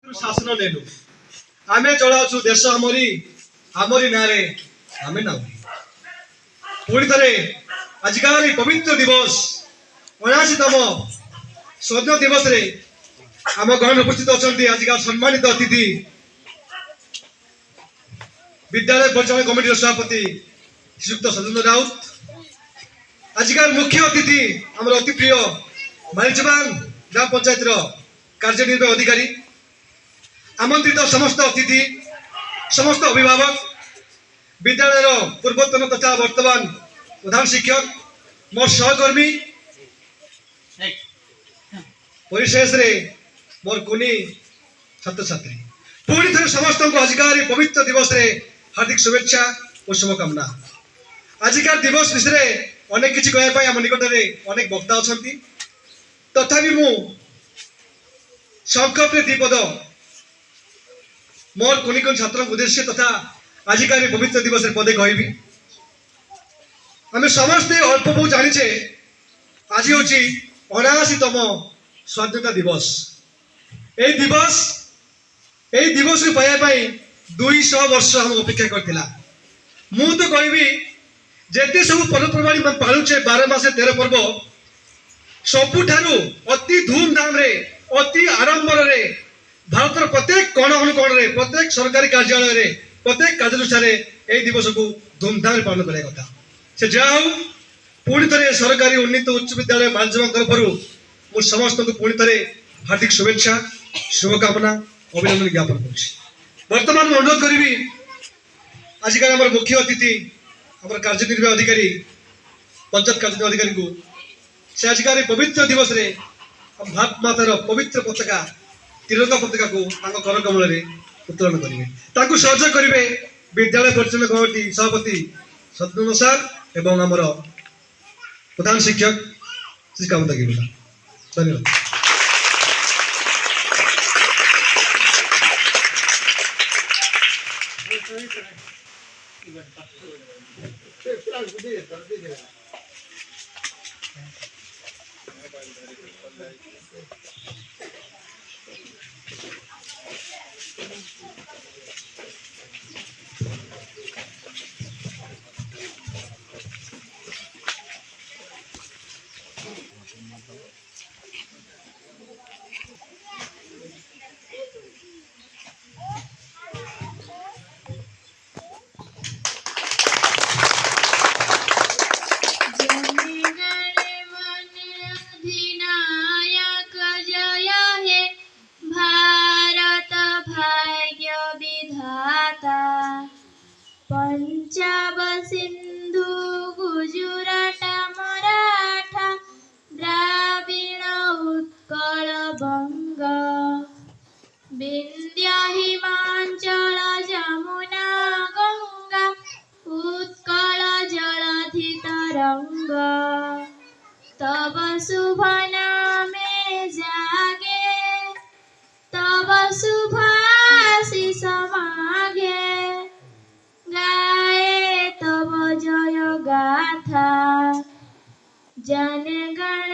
शासन नेलु आमे चलाउछु देश आमरी आमरी नारे आमे नाउरी पुणी थरे आजिकाली पवित्र दिवस 79तम स्वर्ण दिवस रे आम गहन उपस्थित अच्छा आजिका सम्मानित अतिथि विद्यालय परिचालन कमिटी सभापति श्रीयुक्त सत्येंद्र राउत आजिकार मुख्य अतिथि आम अति प्रिय बालिजबान ग्राम पंचायत कार्यनिर्वाही अधिकारी आमंत्रित समस्त अतिथि समस्त अभिभावक विद्यालय पूर्वतन तथा वर्तमान प्रधान शिक्षक मोर सहकर्मी परिशेष रे मोर कुनी छात्र छात्री पुणी थे समस्त को आजिकार पवित्र दिवस रे हार्दिक शुभेच्छा और शुभकामना। आजिकार दिवस विषय अनेक किसी कहवाई आम निकट में अनेक वक्ता अच्छा तथापि मु संक्षेप दीपद मोर कुनी कुन छात्र उद्देश्य तथा आजिकार पवित्र दिवस रे पदे कहबी आम समस्ते अल्प बहुत जाचे आज हूँ 79तम स्वाधीनता दिवस यही दिवस को पाइबाई 200 वर्ष हम अपेक्षा करथिला मु तो कहबी जेते सब पर्वपर्वाणी पालुचे 12 मासे 13 पर्व सबुठारु अति धूमधाम रे अति आडंबर रे भारतर प्रत्येक कोण अनुकोण रे प्रत्येक सरकारी कार्यालय रे प्रत्येक कार्यनुष्ठान रे एई दिवस को धूमधाम रे पालन करिया कथा से जाऊ पुणी थे सरकारी उन्नीत उच्च विद्यालय बालिजबान तरफ मु समस्त को पुणी थे हार्दिक शुभेच्छा शुभकामना अभिनंदन ज्ञापन वर्तमान अनुरोध करी आजिकल आम मुख्य अतिथि आम कार्यनिर्वाही अधिकारी पंचायत कार्यनिर्वाही अधिकारी को से आजिकल पवित्र दिवस रे भारत मातार पवित्र पताका तिरंगा पताका को कर कमल उत्तोलन करेंगे सहयोग करेंगे विद्यालय परिचालन कमिटी सभापति सत्येंद्र सार एवं आमर प्रधान शिक्षक श्री कामता गिरिला धन्यवाद। पंजाब सिंधु गुजरात मराठा द्राविड़ उत्कल बंग विंध्य हिमाचल जमुना गंगा उत्कल जलधि तरंग तब शुभ नामे जागे तब शुभ आशीष मागे गाए तब जय गाथा जनगण